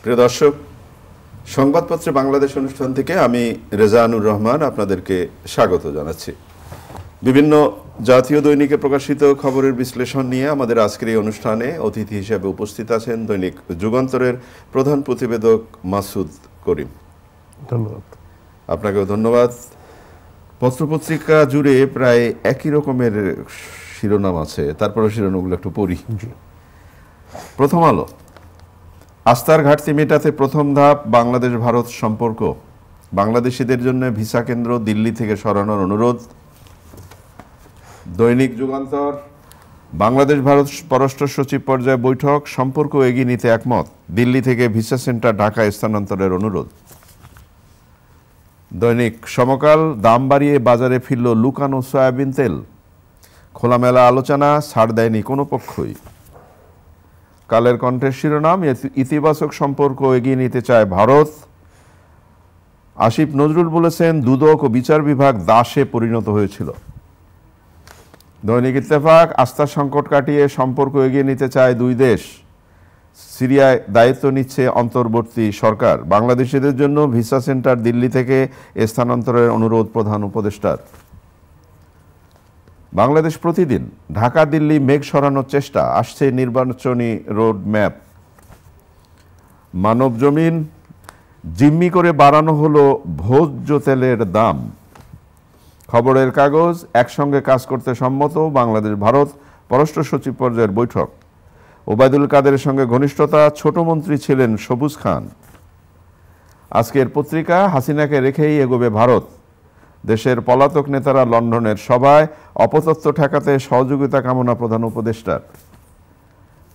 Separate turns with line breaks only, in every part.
প্রিয় দর্শক, সংবাদপত্রে বাংলাদেশ অনুষ্ঠান থেকে আমি রেজানুর রহমান আপনাদেরকে স্বাগত জানাচ্ছি। বিভিন্ন জাতীয় দৈনিকে প্রকাশিত খবরের বিশ্লেষণ নিয়ে আমাদের আজকের এই অনুষ্ঠানে অতিথি হিসেবে উপস্থিত আছেন দৈনিক যুগান্তরের প্রধান প্রতিবেদক মাসুদ করিম।
ধন্যবাদ।
আপনাকেও ধন্যবাদ। পত্রপত্রিকা জুড়ে প্রায় একই রকমের শিরোনাম আছে, তারপরে শিরোনামগুলো একটু পড়ি। প্রথম আলো, আস্থার ঘাটতি মেটাতে প্রথম ধাপ বাংলাদেশ ভারত সম্পর্ক, বাংলাদেশিদের জন্য ভিসা কেন্দ্র দিল্লি থেকে সরানোর অনুরোধ। দৈনিক যুগান্তর, বাংলাদেশ ভারত পররাষ্ট্র সচিব পর্যায়ে বৈঠক, সম্পর্ক এগিয়ে নিতে একমত, দিল্লি থেকে ভিসা সেন্টার ঢাকায় স্থানান্তরের অনুরোধ। দৈনিক সমকাল, দাম বাড়িয়ে বাজারে ফিরল লুকানো সয়াবিন তেল, খোলামেলা আলোচনা, ছাড় দেয়নি কোনো পক্ষই। কালের কণ্ঠের শিরোনাম, ইতিবাচক সম্পর্ক এগিয়ে নিতে চায় ভারত, আসিফ নজরুল বলেছেন দুদক ও বিচার বিভাগ দাসে পরিণত হয়েছিল। দৈনিক ইত্তেফাক, আস্থার সংকট কাটিয়ে সম্পর্ক এগিয়ে নিতে চায় দুই দেশ, সিরিয়ায় দায়িত্ব নিচ্ছে অন্তর্বর্তী সরকার, বাংলাদেশিদের জন্য ভিসা সেন্টার দিল্লি থেকে স্থানান্তরের অনুরোধ প্রধান উপদেষ্টার। বাংলাদেশ প্রতিদিন, ঢাকা দিল্লি মেঘ সরানোর চেষ্টা, আসছে নির্বাচনী রোড ম্যাপ। মানব জমিন, জিম্মি করে বাড়ানো হলো ভোজ্য তেলের দাম। খবরের কাগজ, একসঙ্গে কাজ করতে সম্মত বাংলাদেশ ভারত পররাষ্ট্র সচিব পর্যায়ের বৈঠক, ওবায়দুল কাদেরের সঙ্গে ঘনিষ্ঠতা, ছোট মন্ত্রী ছিলেন সবুজ খান। আজকের পত্রিকা, হাসিনাকে রেখেই এগোবে ভারত, দেশের পলাতক নেতারা লন্ডনের সভায়, অপতথ্য ঠেকাতে সহযোগিতা কামনা প্রধান উপদেষ্টার।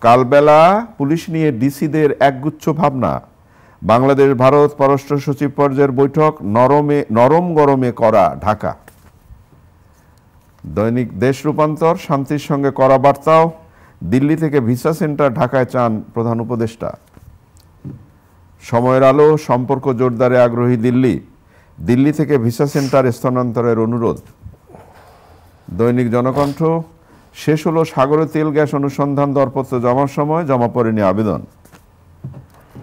কালবেলা, পুলিশ নিয়ে ডিসিদের একগুচ্ছ ভাবনা, বাংলাদেশ ভারত পররাষ্ট্র সচিব পর্যায়ের বৈঠক, নরম গরমে করা ঢাকা। দৈনিক দেশ রূপান্তর, শান্তির সঙ্গে করা বার্তাও, দিল্লি থেকে ভিসা সেন্টার ঢাকায় চান প্রধান উপদেষ্টা। সময়ের আলো, সম্পর্ক জোরদারে আগ্রহী দিল্লি, দিল্লি থেকে ভিসা সেন্টার স্থানান্তরের অনুরোধ। দৈনিক জনকণ্ঠ, শেষ হলো সাগরে তেল গ্যাস অনুসন্ধান দরপত্র জমার সময়, জমা পড়েনি আবেদন।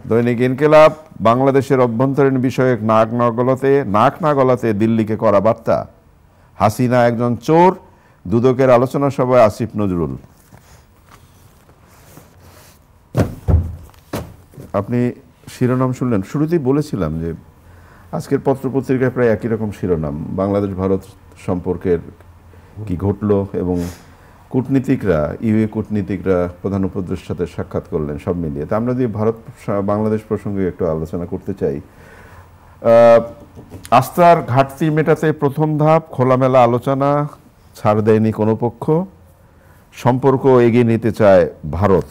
দৈনিক ইনকিলাব, বাংলাদেশের অভ্যন্তরীণ বিষয়ে নাক না গলাতে দিল্লিকে করা বার্তা, হাসিনা একজন চোর, দুদকের আলোচনা সভায় আসিফ নজরুল। আপনি শিরোনাম শুনলেন, শুরুতেই বলেছিলাম যে আজকের পত্রপত্রিকায় প্রায় একই রকম শিরোনাম, বাংলাদেশ ভারত সম্পর্কের কি ঘটলো, এবং কূটনীতিকরা কূটনীতিকরা প্রধান উপদেষ্টার সাথে সাক্ষাৎ করলেন, সব মিলিয়ে। তা আমরা যদি ভারত বাংলাদেশ প্রসঙ্গে একটু আলোচনা করতে চাই। আস্থার ঘাটতি মেটাতে প্রথম ধাপ, খোলামেলা আলোচনা, ছাড় দেয়নি কোনো পক্ষ, সম্পর্ক এগিয়ে নিতে চায় ভারত,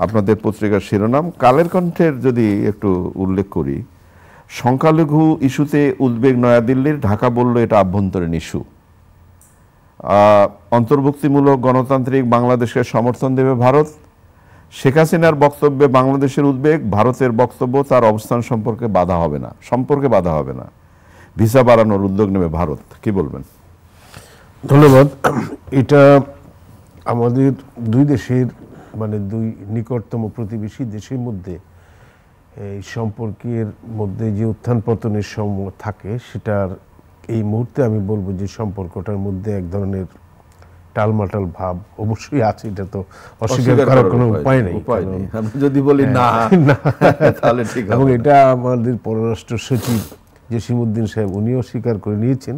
আপনাদের পত্রিকার শিরোনাম। কালের কণ্ঠের যদি একটু উল্লেখ করি, সংখ্যালঘু ইস্যুতে উদ্বেগ নয়াদিল্লির, ঢাকা বলল এটা আভ্যন্তরীণ ইস্যু। অন্তর্ভুক্তিমূলক গণতান্ত্রিক বাংলাদেশকে সমর্থন দেবে ভারত, শেখ হাসিনার বক্তব্যে বাংলাদেশের উদ্বেগ, ভারতের বক্তব্য তার অবস্থান সম্পর্কে বাধা হবে না, ভিসা বাড়ানোর উদ্যোগ নেবে ভারত। কি বলবেন?
ধন্যবাদ। এটা আমাদের দুই দেশের, মানে দুই নিকটতম প্রতিবেশী দেশের মধ্যে এই সম্পর্কের মধ্যে যে উত্থান পতনের সময় থাকে, সেটার এই মুহূর্তে আমি বলবো যে সম্পর্কটার মধ্যে এক ধরনের টালমাটাল ভাব অবশ্যই আছে। এটা তো অস্বীকার করার কোনো উপায় নেই।
যদি বলি না তাহলে ঠিক হবে।
এবং এটা আমাদের পররাষ্ট্র সচিব জসিমউদ্দিন সাহেব উনিও স্বীকার করে নিয়েছেন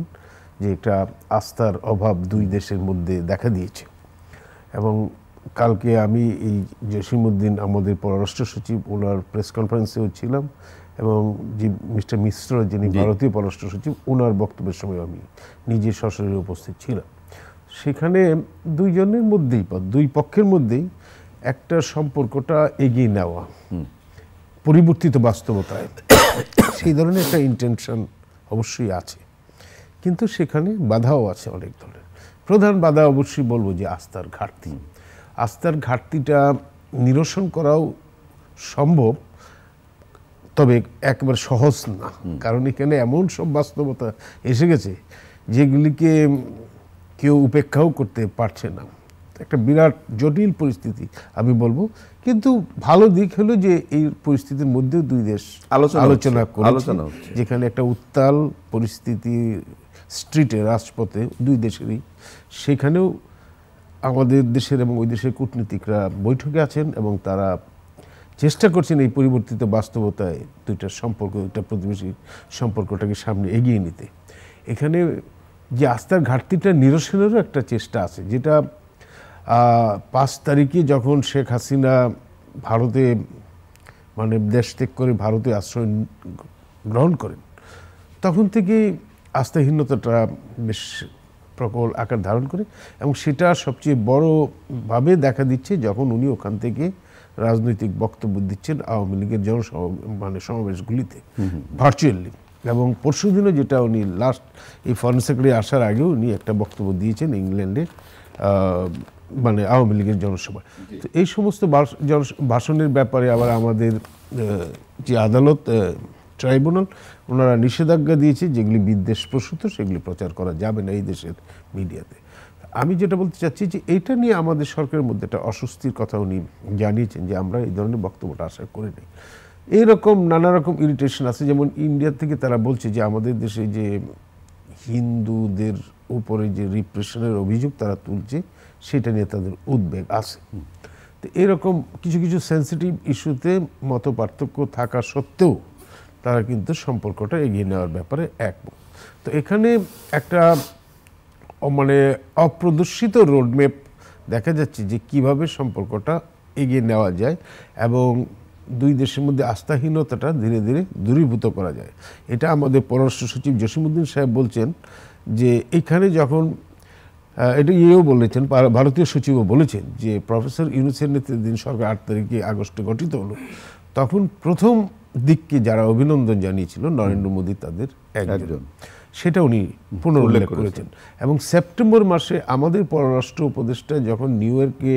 যে এটা আস্থার অভাব দুই দেশের মধ্যে দেখা দিয়েছে। এবং কালকে আমি এই জসিমউদ্দিন, আমাদের পররাষ্ট্র সচিব, ওনার প্রেস কনফারেন্সেও ছিলাম, এবং যে মিস্টার মিশ্র, যিনি ভারতীয় পররাষ্ট্র সচিব, ওনার বক্তব্যের সময় আমি নিজে সশরীরে উপস্থিত ছিলাম। সেখানে দুইজনের মধ্যেই বা দুই পক্ষের মধ্যেই একটা সম্পর্কটা এগিয়ে নেওয়া, পরিবর্তিত বাস্তবতায় সেই ধরনের একটা ইন্টেনশন অবশ্যই আছে, কিন্তু সেখানে বাধাও আছে অনেক ধরনের। প্রধান বাধা অবশ্যই বলবো যে আস্থার ঘাটতি। আস্থার ঘাটতিটা নিরসন করাও সম্ভব, তবে একেবারে সহজ না, কারণ এখানে এমন সব বাস্তবতা এসে গেছে যেগুলিকে কেউ উপেক্ষাও করতে পারছে না। একটা বিরাট জটিল পরিস্থিতি আমি বলবো। কিন্তু ভালো দিক হলো যে এই পরিস্থিতির মধ্যেও দুই দেশ আলোচনা করেছে, যেখানে একটা উত্তাল পরিস্থিতি স্ট্রিটে রাজপথে দুই দেশেরই, সেখানেও আমাদের দেশের এবং ওই দেশের কূটনীতিকরা বৈঠকে আছেন এবং তারা চেষ্টা করছেন এই পরিবর্তিত বাস্তবতায় দুইটার সম্পর্ক, দুইটা প্রতিবেশী সম্পর্কটাকে সামনে এগিয়ে নিতে। এখানে যে আস্থার ঘাটতিটা নিরসনেরও একটা চেষ্টা আছে, যেটা 5 তারিখে যখন শেখ হাসিনা ভারতে মানে দেশ ত্যাগ করে ভারতে আশ্রয় গ্রহণ করেন, তখন থেকে আস্থাহীনতাটা বেশ প্রবল আকার ধারণ করে এবং সেটা সবচেয়ে বড়ভাবে দেখা দিচ্ছে যখন উনি ওখান থেকে রাজনৈতিক বক্তব্য দিচ্ছেন আওয়ামী লীগের সমাবেশগুলিতে ভার্চুয়ালি। এবং পরশুদিনও যেটা উনি লাস্ট এই ফরেন সেক্রেটারি আসার আগেও উনি একটা বক্তব্য দিয়েছেন ইংল্যান্ডে মানে আওয়ামী লীগের জনসভায়। তো এই সমস্ত ভাষণের ব্যাপারে আবার আমাদের যে আদালত ট্রাইব্যুনাল ওনারা নিষেধাজ্ঞা দিয়েছে, যেগুলি বিদ্বেষ প্রসূত সেগুলি প্রচার করা যাবে না এই দেশের মিডিয়াতে। আমি যেটা বলতে চাচ্ছি যে এইটা নিয়ে আমাদের সরকারের মধ্যে একটা অস্বস্তির কথা উনি জানিয়েছেন যে আমরা এই ধরনের বক্তব্যটা আশা করি নাই। এইরকম নানা রকম ইরিটেশন আছে, যেমন ইন্ডিয়া থেকে তারা বলছে যে আমাদের দেশে যে হিন্দুদের উপরে যে রিপ্রেশনের অভিযোগ তারা তুলছে সেটা নিয়ে তাদের উদ্বেগ আছে। তো এরকম কিছু কিছু সেন্সিটিভ ইস্যুতে মত পার্থক্য থাকা সত্ত্বেও তারা কিন্তু সম্পর্কটা এগিয়ে নেওয়ার ব্যাপারে একমত। তো এখানে একটা মানে অপ্রদর্শিত রোডম্যাপ দেখা যাচ্ছে যে কিভাবে সম্পর্কটা এগিয়ে নেওয়া যায় এবং দুই দেশের মধ্যে আস্থাহীনতাটা ধীরে ধীরে দূরীভূত করা যায়। এটা আমাদের পররাষ্ট্র সচিব জসিমউদ্দিন সাহেব বলছেন যে এখানে যখন এটা বলেছেন, ভারতীয় সচিবও বলেছেন যে প্রফেসর ইউনূসের নেতৃত্বাধীন সরকার 8 তারিখে আগস্টে গঠিত হলো, তখন প্রথম দিককে যারা অভিনন্দন জানিয়েছিল নরেন্দ্র মোদী তাদের একজন, সেটা উনি পুনরুল্লেখ করেছেন। এবং সেপ্টেম্বর মাসে আমাদের পররাষ্ট্র উপদেষ্টা যখন নিউ ইয়র্কে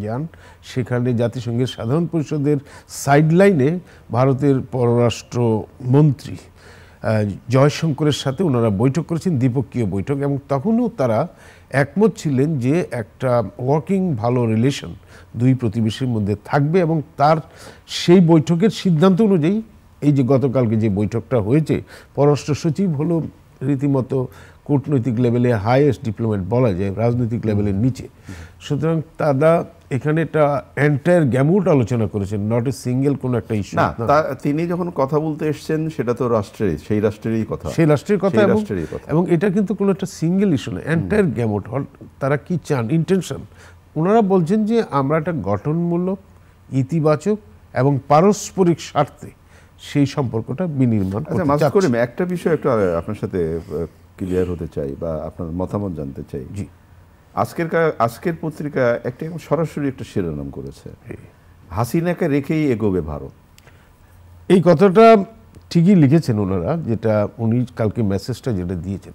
যান, সেখানে জাতিসংঘের সাধারণ পরিষদের সাইডলাইনে ভারতের পররাষ্ট্র মন্ত্রী জয়শঙ্করের সাথে ওনারা বৈঠক করেছেন, দ্বিপক্ষীয় বৈঠক, এবং তখনও তারা একমত ছিলেন যে একটা ওয়ার্কিং ভালো রিলেশন দুই প্রতিবেশীর মধ্যে থাকবে। এবং তার সেই বৈঠকের সিদ্ধান্ত অনুযায়ী এই যে গতকালকে যে বৈঠকটা হয়েছে, পররাষ্ট্র সচিব হলো রীতিমতো কূটনৈতিক লেভেলে হাইয়েস্ট ডিপ্লোম্যাট বলা যায়, রাজনৈতিক লেভেলের নিচে। সুতরাং তারা এখানে একটা এন্টায়ার গ্যামুট আলোচনা করেছেন, নট এ সিঙ্গেল কোনো একটা ইস্যু।
তিনি যখন কথা বলতে এসছেন সেটা তো সেই রাষ্ট্রেরই কথা,
এবং এটা কিন্তু কোনো একটা সিঙ্গেল ইস্যু না, এন্টায়ার গ্যামুট। তারা কি চান, ইন্টেনশন, ওনারা বলছেন যে আমরা একটা গঠনমূলক, ইতিবাচক এবং পারস্পরিক স্বার্থে সেই সম্পর্কটা বিনির্মাণ করতে চাচ্ছি।
একটা বিষয় একটু আপনার সাথে ক্লিয়ার হতে চাই বা আপনার মতামত জানতে চাই।
জি,
আজকের পত্রিকা একটা সরাসরি একটা শিরোনাম করেছে, হাসিনাকে রেখেই এগোবে ভারত।
এই কথাটা ঠিকই লিখেছেন ওনারা, যেটা উনি কালকে মেসেজটা যেটা দিয়েছেন।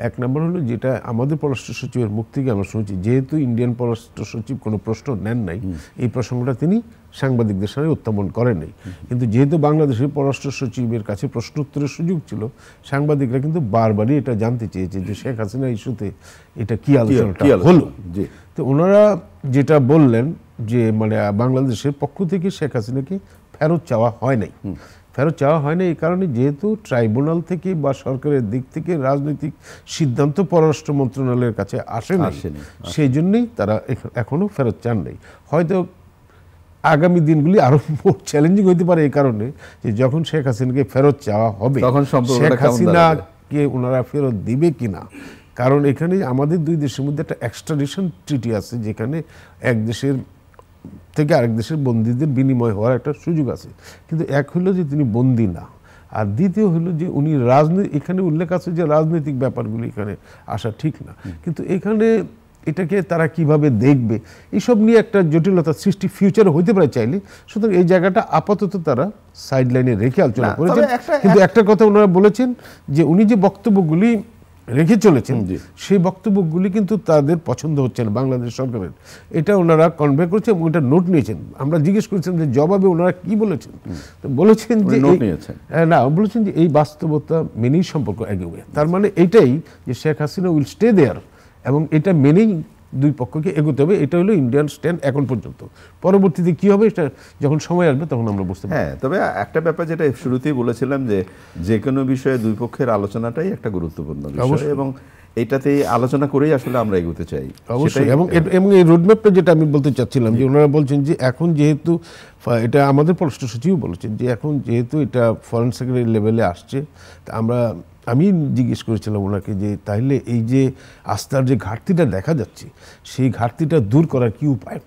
এক নম্বর হলো যেটা আমাদের পররাষ্ট্র সচিবের মুখ থেকে আমরা শুনছি, যেহেতু ইন্ডিয়ান পররাষ্ট্র সচিব কোনো প্রশ্ন নেন নাই, এই প্রসঙ্গটা তিনি সাংবাদিকদের সামনে উত্থাপন করেন নাই। কিন্তু যেহেতু বাংলাদেশের পররাষ্ট্র সচিবের কাছে প্রশ্ন উত্তরের সুযোগ ছিল, সাংবাদিকরা কিন্তু বারবারই এটা জানতে চেয়েছে যে শেখ হাসিনা ইস্যুতে এটা কি আলোচনাটা হলো। তো ওনারা যেটা বললেন যে মানে বাংলাদেশের পক্ষ থেকে শেখ হাসিনাকে ফেরত চাওয়া হয় নাই। ফেরত চাওয়া হয় না এই কারণে, যেহেতু ট্রাইব্যুনাল থেকে বা সরকারের দিক থেকে রাজনৈতিক সিদ্ধান্ত পররাষ্ট্র মন্ত্রণালয়ের কাছে আসে না, সেই জন্যই তারা এখনো ফেরত চান নাই। হয়তো আগামী দিনগুলি আরো চ্যালেঞ্জিং হইতে পারে এই কারণে যে যখন শেখ হাসিনাকে ফেরত চাওয়া হবে, শেখ হাসিনাকে ওনারা ফেরত দিবে কিনা। কারণ এখানে আমাদের দুই দেশের মধ্যে একটা এক্সট্রাডিশন ট্রিটি আছে, যেখানে এক দেশের থেকে আরেক দেশের বন্দীদের বিনিময় হওয়ার একটা সুযোগ আছে। কিন্তু এক হলো যে তিনি বন্দী না, আর দ্বিতীয় হলো যে উনি এখানে উল্লেখ আছে যে রাজনৈতিক ব্যাপারগুলো এখানে আসা ঠিক না। কিন্তু এখানে এটাকে তারা কিভাবে দেখবে এইসব নিয়ে একটা জটিলতা সৃষ্টি ফিউচারে হইতে পারে চাইলে। সুতরাং এই জায়গাটা আপাতত তারা সাইড লাইনে রেখে আলোচনা করেছেন। কিন্তু একটা কথা ওনারা বলেছেন যে উনি যে বক্তব্যগুলি রেখে চলেছেন সেই বক্তব্যগুলি কিন্তু তাদের পছন্দ হচ্ছে না বাংলাদেশ সরকারের, এটা ওনারা কনভে করেছেন এবং এটা নোট নিয়েছেন। আমরা জিজ্ঞেস করেছিলাম যে জবাবে ওনারা কি বলেছেন, তো বলেছেন যে বলেছেন যে এই বাস্তবতা মেনেই সম্পর্ক এগোবে। তার মানে এইটাই যে Sheikh Hasina will stay there, এবং এটা মেনেই দুই পক্ষকে এগোতে হবে। এটা হলো ইন্ডিয়ান স্ট্যান্ড এখন পর্যন্ত। পরবর্তীতে কি হবে এটা যখন সময় আসবে তখন আমরা বুঝতে পারব।
হ্যাঁ, তবে একটা ব্যাপার যেটা শুরুতেই বলেছিলাম যে কোনো বিষয়ে দুই পক্ষের আলোচনাটাই একটা গুরুত্বপূর্ণ বিষয় এবং এটাতে আলোচনা করেই আসলে আমরা এগোতে চাই
অবশ্যই। এবং এই রোডম্যাপটা যেটা আমি বলতে চাচ্ছিলাম যে ওনারা বলছেন যে এখন যেহেতু এটা আমাদের পররাষ্ট্র সচিবও বলেছেন যে এখন যেহেতু এটা ফরেন সেক্রেটারি লেভেলে আসছে, আমি জিজ্ঞেস করেছিলাম ওনাকে যে তাহলে এই যে আস্থার যে ঘাটতিটা দেখা যাচ্ছে সেই ঘাটতিটা দূর করার কি উপায়।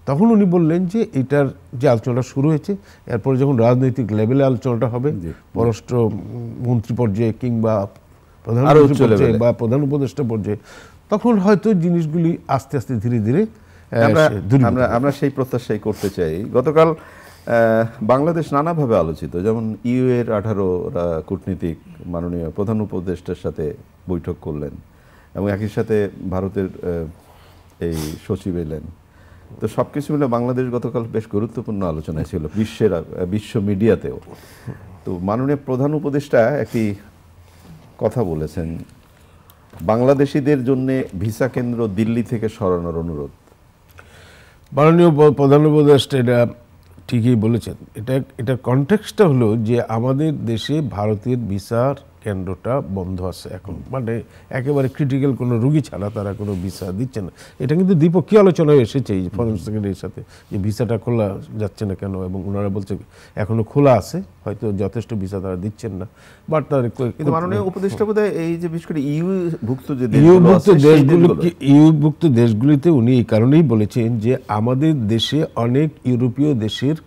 তখন উনি বললেন যে এটার যে আলোচনাটা শুরু হয়েছে এরপরে যখন রাজনৈতিক লেভেলে আলোচনাটা হবে পররাষ্ট্র মন্ত্রী পর্যায়ে কিংবা প্রধানমন্ত্রী পর্যায়ে বা প্রধান উপদেষ্টা পর্যায়ে, তখন হয়তো জিনিসগুলি আস্তে আস্তে ধীরে ধীরে
আমরা সেই প্রত্যাশাই করতে চাই। গতকাল বাংলাদেশ নানাভাবে আলোচিত, যেমন ইউ এর 18 কূটনীতিক মাননীয় প্রধান উপদেষ্টার সাথে বৈঠক করলেন এবং একই সাথে ভারতের এই সচিব এলেন। তো সবকিছু মিলে বাংলাদেশ গতকাল বেশ গুরুত্বপূর্ণ আলোচনায় ছিল বিশ্ব মিডিয়াতেও। তো মাননীয় প্রধান উপদেষ্টা একটি কথা বলেছেন, বাংলাদেশিদের জন্য ভিসা কেন্দ্র দিল্লি থেকে সরানোর অনুরোধ।
মাননীয় প্রধান উপদেষ্টা এটা ঠিকই বলেছেন। এটা কনটেক্সটটা হলো যে আমাদের দেশে ভারতের ভিসার কেন্দ্রটা বন্ধ আছে এখন, মানে একেবারে ক্রিটিক্যাল কোনো রুগী ছাড়া তারা কোনো ভিসা দিচ্ছে না। এটা কিন্তু দ্বিপক্ষীয় আলোচনায় এসেছে এই ফরেন সেক্রেটারির সাথে যে ভিসাটা খোলা যাচ্ছে না কেন, এবং ওনারা বলছে এখনো খোলা আছে, হয়তো যথেষ্ট ভিসা তারা দিচ্ছেন না। বাট তার
মাননীয় উপদেষ্টা বোধহয় এই যে বিশেষ করে
ইউভুক্ত দেশগুলিতে উনি এই কারণেই বলেছেন যে আমাদের দেশে অনেক ইউরোপীয় দেশের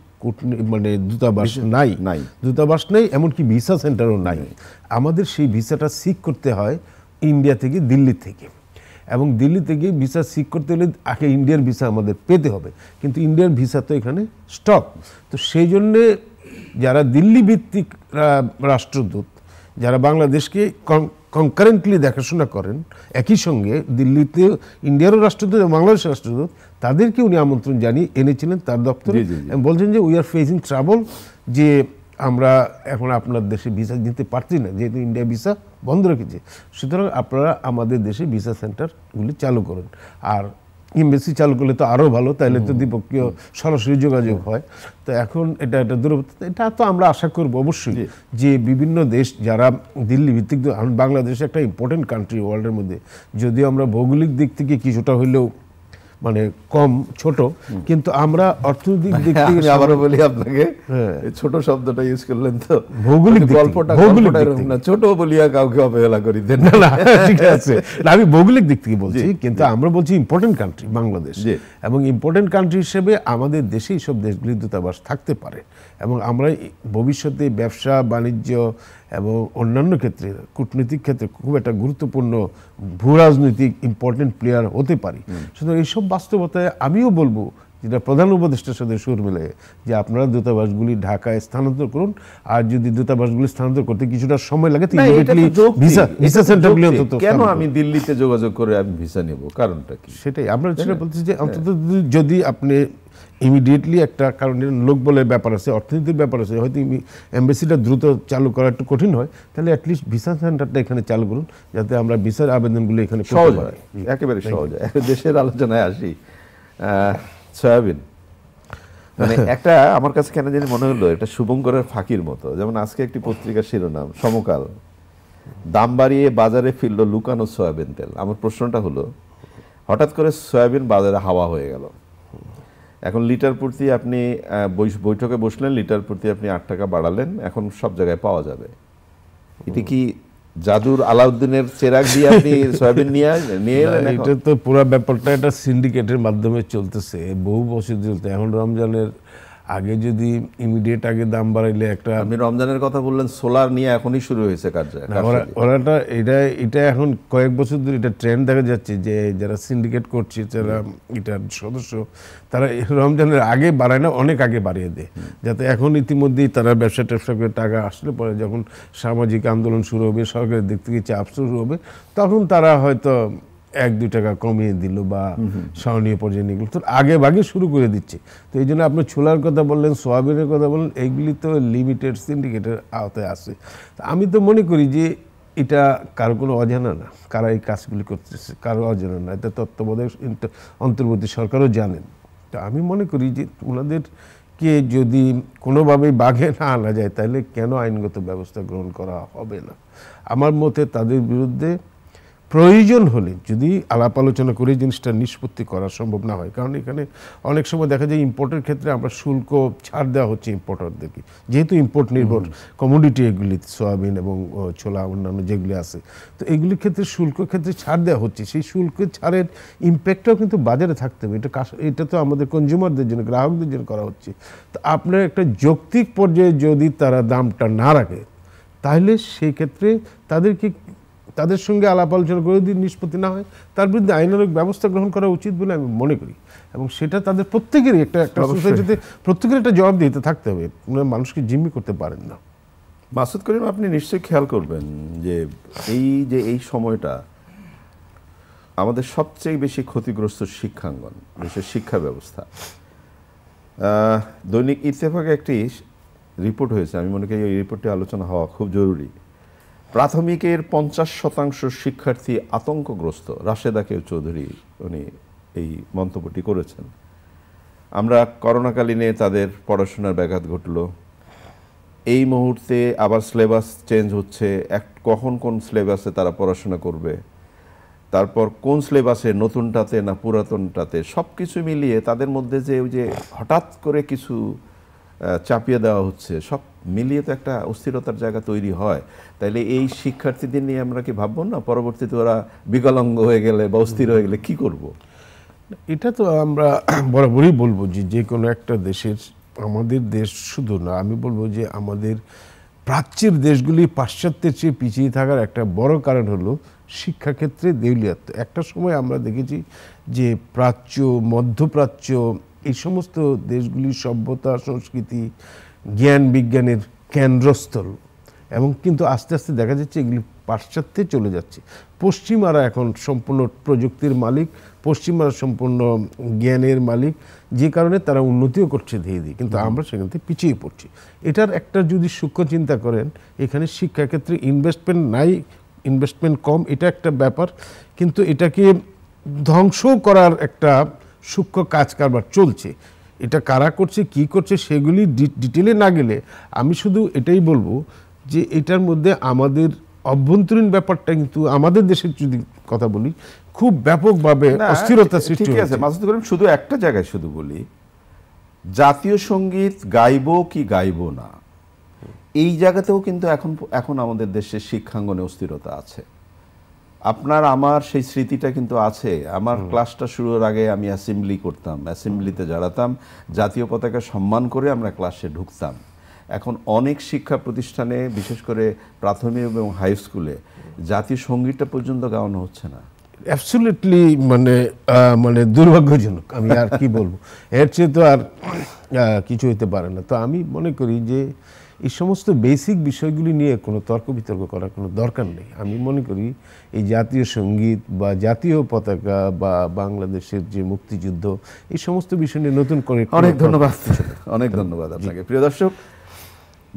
মানে দূতাবাস নাই, এমনকি ভিসা সেন্টারও নাই। আমাদের সেই ভিসাটা সিক করতে হয় ইন্ডিয়া থেকে, দিল্লি থেকে, এবং দিল্লি থেকে ভিসা সিক করতে হলে আগে ইন্ডিয়ার ভিসা আমাদের পেতে হবে, কিন্তু ইন্ডিয়ার ভিসা তো এখানে স্টপ। তো সেই জন্যে যারা দিল্লি ভিত্তিক রাষ্ট্রদূত, যারা বাংলাদেশকে কনকারেন্টলি দেখাশোনা করেন, একই সঙ্গে দিল্লিতে ইন্ডিয়ারও রাষ্ট্রদূত এবং বাংলাদেশের রাষ্ট্রদূত, তাদেরকে উনি আমন্ত্রণ জানিয়ে এনেছিলেন তার দপ্তরে এবং বলছেন যে উই আর ফেসিং ট্রাবল, যে আমরা এখন আপনার দেশে ভিসা দিতে পারছি না, যেহেতু ইন্ডিয়া ভিসা বন্ধ রেখেছে। সুতরাং আপনারা আমাদের দেশে ভিসা সেন্টারগুলি চালু করুন, আর এমবেসি চালু করলে তো আরও ভালো, তাহলে তো দ্বিপক্ষীয় সরাসরি যোগাযোগ হয়। তো এখন এটা দূরবর্তী, এটা তো আমরা আশা করব অবশ্যই যে বিভিন্ন দেশ যারা দিল্লি ভিত্তিক, বাংলাদেশ একটা ইম্পর্টেন্ট কান্ট্রি ওয়ার্ল্ডের মধ্যে, যদিও আমরা ভৌগোলিক দিক থেকে কিছুটা হইলেও মানে কম ছোট, কিন্তু আমরা অর্থনৈতিক দিক থেকে
আবারও বলি আপনাকে, ছোট শব্দটা ইউজ করলেন তো
ভৌগোলিক
গল্পটা ছোট বলিয়া কাউকে অবহেলা করি দেন
না, ঠিক আছে, আমি ভৌগোলিক দিক থেকে বলছি, কিন্তু আমরা বলছি ইম্পর্টেন্ট কান্ট্রি বাংলাদেশ, এবং ইম্পর্টেন্ট কান্ট্রি হিসেবে আমাদের দেশে এইসব দেশগুলির দূতাবাস থাকতে পারে, এবং আমরা ভবিষ্যতে ব্যবসা বাণিজ্য এবং অন্যান্য ক্ষেত্রে, কূটনৈতিক ক্ষেত্রে খুব একটা গুরুত্বপূর্ণ ভূ রাজনৈতিক ইম্পর্টেন্ট প্লেয়ার হতে পারি। সুতরাং এইসব বাস্তবতায় আমিও বলবো, যেটা প্রধান উপদেষ্টার সাথে সুর মিলে, যে আপনারা দূতাবাসগুলি ঢাকায় স্থানান্তর করুন, আর যদি দূতাবাসগুলি স্থানান্তর করতে কিছুটা সময় লাগে ভিসা সেন্টারগুলি অন্তত,
কেন আমি দিল্লিতে যোগাযোগ করে আমি ভিসা নেব, কারণটা কি?
সেটাই আমরা সেটা বলছি যে অন্তত যদি আপনি ইমিডিয়েটলি একটা, কারণ লোক বলের ব্যাপার আছে, অর্থনীতির ব্যাপার আছে, হয়তো এমবেসিটা দ্রুত চালু করা একটু কঠিন হয়, তাহলে অ্যাটলিস্ট ভিসা সেন্টারটা এখানে চালু করুন, যাতে আমরা ভিসার আবেদনগুলো এখানে
সহজ হয়, একেবারে সহজ হয়। দেশের আলোচনায় আসি, সয়াবিন মানে একটা আমার কাছে কেন জানি মনে হলো এটা শুভঙ্করের ফাঁকির মতো। যেমন আজকে একটি পত্রিকার শিরোনাম, সমকাল, দাম বাড়িয়ে বাজারে ফিরল লুকানো সয়াবিন তেল। আমার প্রশ্নটা হলো, হঠাৎ করে সয়াবিন বাজারে হাওয়া হয়ে গেল, এখন লিটার প্রতি আপনি বৈঠকে বসলেন, লিটার প্রতি আপনি 8 টাকা বাড়ালেন, এখন সব জায়গায় পাওয়া যাবে। এটা কি জাদুর আলাউদ্দিনের চেরাগ দিয়ে আপনি সয়াবিন নিয়ে এলেন?
এটা তো পুরো ব্যাপারটা একটা সিন্ডিকেটের মাধ্যমে চলতেছে, বহু বছর চলতে। এখন রমজানের আগে যদি ইমিডিয়েট আগে দাম বাড়াইলে একটা,
আপনি রমজানের কথা বললেন, সোলার নিয়ে এখনই শুরু হয়েছে কাজ।
ওরাটা এটা এখন কয়েক বছর ধরে এটা ট্রেন্ড দেখা যাচ্ছে যে যারা সিন্ডিকেট করছে, যারা এটার সদস্য, তারা রমজানের আগে বাড়ায় না, অনেক আগে বাড়িয়ে দেয়, যাতে এখন ইতিমধ্যেই তারা ব্যবসা ট্যাবসা করে টাকা আসলে পরে যখন সামাজিক আন্দোলন শুরু হবে, সরকারের দিক থেকে চাপ শুরু হবে, তখন তারা হয়তো 1-2 টাকা কমিয়ে দিল বা সহনীয় পর্যায়ে নিয়ে গেল, তো আগে ভাগে শুরু করে দিচ্ছে। তো এই জন্য আপনি ছোলার কথা বললেন, সোয়াবিনের কথা বললেন, এইগুলি তো লিমিটেড সিন্ডিকেটের আওতায় আছে। আমি তো মনে করি যে এটা কারো কোনো অজানা না, কারা এই কাজগুলি করতেছে কারো অজানা না, এটা তত্ত্বাবধায়ক অন্তর্বর্তী সরকারও জানেন। তো আমি মনে করি যে ওনাদেরকে যদি কোনোভাবেই বাগে না আনা যায় তাহলে কেন আইনগত ব্যবস্থা গ্রহণ করা হবে না। আমার মতে তাদের বিরুদ্ধে প্রয়োজন হলে যদি আলাপ আলোচনা করে জিনিসটা নিষ্পত্তি করা সম্ভব না হয়, কারণ এখানে অনেক সময় দেখা যায় ইম্পোর্টের ক্ষেত্রে আমরা শুল্ক ছাড় দেওয়া হচ্ছে ইম্পোর্টারদেরকে, যেহেতু ইম্পোর্ট নির্ভর কমোডিটি এগুলি সয়াবিন এবং ছোলা অন্যান্য যেগুলি আছে, তো এগুলির ক্ষেত্রে শুল্ক ক্ষেত্রে ছাড় দেওয়া হচ্ছে। সেই শুল্ক ছাড়ের ইম্প্যাক্টটাও কিন্তু বাজারে থাকতে হবে। এটা তো আমাদের কনজিউমারদের জন্য, গ্রাহকদের জন্য করা হচ্ছে। তো আপনার একটা যৌক্তিক পর্যায়ে যদি তারা দামটা না রাখে তাহলে সেই ক্ষেত্রে তাদের সঙ্গে আলাপ আলোচনা করে যদি নিষ্পত্তি না হয় তার বিরুদ্ধে আইনানুগ ব্যবস্থা গ্রহণ করা উচিত বলে আমি মনে করি। এবং সেটা তাদের প্রত্যেকেরই একটা সোসাইটিতে প্রত্যেকের একটা জবাব দিতে থাকতে হবে। মানুষকে জিম্মি করতে পারেন না।
মাসুদ করিম, আপনি নিশ্চয়ই খেয়াল করবেন যে এই সময়টা আমাদের সবচেয়ে বেশি ক্ষতিগ্রস্ত শিক্ষাঙ্গন, দেশের শিক্ষা ব্যবস্থা। দৈনিক ইত্তেফাকে একটি রিপোর্ট হয়েছে, আমি মনে করি এই রিপোর্টে আলোচনা হওয়া খুব জরুরি। প্রাথমিকের 50% শিক্ষার্থী আতঙ্কগ্রস্ত। রাশেদা কেউ চৌধুরী উনি এই মন্তব্যটি করেছেন। আমরা করোনাকালীনে তাদের পড়াশোনার ব্যাঘাত ঘটল, এই মুহূর্তে আবার সিলেবাস চেঞ্জ হচ্ছে, কখন কোন সিলেবাসে তারা পড়াশোনা করবে, তারপর কোন সিলেবাসে নতুনটাতে না পুরাতনটাতে, সব কিছু মিলিয়ে তাদের মধ্যে যে ওই যে হঠাৎ করে কিছু চাপিয়ে দেওয়া হচ্ছে, সব মিলিয়ে তো একটা অস্থিরতার জায়গা তৈরি হয়। তাইলে এই শিক্ষার্থীদের নিয়ে আমরা কি ভাববো না পরবর্তীতে ওরা বিকলাঙ্গ হয়ে গেলে বা অস্থির হয়ে গেলে কি করব?
এটা তো আমরা বরাবরই বলবো যে কোনো একটা দেশের, আমাদের দেশ শুধু না, আমি বলবো যে আমাদের প্রাচ্যের দেশগুলি পাশ্চাত্যের চেয়ে পিছিয়ে থাকার একটা বড় কারণ হলো শিক্ষাক্ষেত্রে দেউলিয়াত্ব। একটা সময় আমরা দেখেছি যে প্রাচ্য, মধ্যপ্রাচ্য এই সমস্ত দেশগুলির সভ্যতা, সংস্কৃতি, জ্ঞান বিজ্ঞানের কেন্দ্রস্থল, এবং কিন্তু আস্তে আস্তে দেখা যাচ্ছে এগুলি পাশ্চাত্যে চলে যাচ্ছে। পশ্চিমারা এখন সম্পূর্ণ প্রযুক্তির মালিক, পশ্চিমারা সম্পূর্ণ জ্ঞানের মালিক, যে কারণে তারা উন্নতিও করছে ধীরে ধীরে, কিন্তু আমরা সেখান থেকে পিছিয়ে পড়ছি। এটার একটা যদি সূক্ষ্ম চিন্তা করেন, এখানে শিক্ষাক্ষেত্রে ইনভেস্টমেন্ট নাই, ইনভেস্টমেন্ট কম, এটা একটা ব্যাপার, কিন্তু এটাকে ধ্বংস করার একটা সূক্ষ্ম কাজ কারবার চলছে। এটা কারা করছে, কি করছে, সেগুলি ডিটেলে না গেলে আমি শুধু এটাই বলবো যে এটার মধ্যে আমাদের অভ্যন্তরীণ ব্যাপারটা কিন্তু আমাদের দেশের যদি কথা বলি খুব ব্যাপকভাবে অস্থিরতা সৃষ্টি হয়েছে।
ঠিক আছে মাসুদ করিম, শুধু একটা জায়গায় শুধু বলি, জাতীয় সঙ্গীত গাইবো কি গাইবো না, এই জায়গাতেও কিন্তু এখন আমাদের দেশের শিক্ষাঙ্গনে অস্থিরতা আছে। আপনার আমার সেই স্মৃতিটা কিন্তু আছে। আমার ক্লাসটা শুরুর আগে আমি অ্যাসেম্বলি করতাম, অ্যাসেম্বলিতে দাঁড়াতাম, জাতীয় পতাকা সম্মান করে আমরা ক্লাসে ঢুকতাম। এখন অনেক শিক্ষা প্রতিষ্ঠানে, বিশেষ করে প্রাথমিক এবং হাই স্কুলে জাতীয় সঙ্গীতটা পর্যন্ত গাওয়ানো হচ্ছে না।
অ্যাবসলিউটলি মানে দুর্ভাগ্যজনক, আমি আর কি বলবো, এর চেয়ে তো আর কিছু হইতে পারে না। তো আমি মনে করি যে এই সমস্ত বেসিক বিষয়গুলি নিয়ে কোনো তর্ক বিতর্ক করার কোনো দরকার নেই। আমি মনে করি এই জাতীয় সঙ্গীত বা জাতীয় পতাকা বা বাংলাদেশের যে মুক্তিযুদ্ধ, এই সমস্ত বিষয় নিয়ে নতুন করে
অনেক ধন্যবাদ আপনাকে। প্রিয় দর্শক,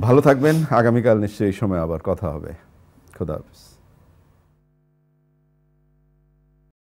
ভালো থাকবেন। আগামীকাল নিশ্চয়ই এই সময় আবার কথা হবে। খোদা হাফেজ।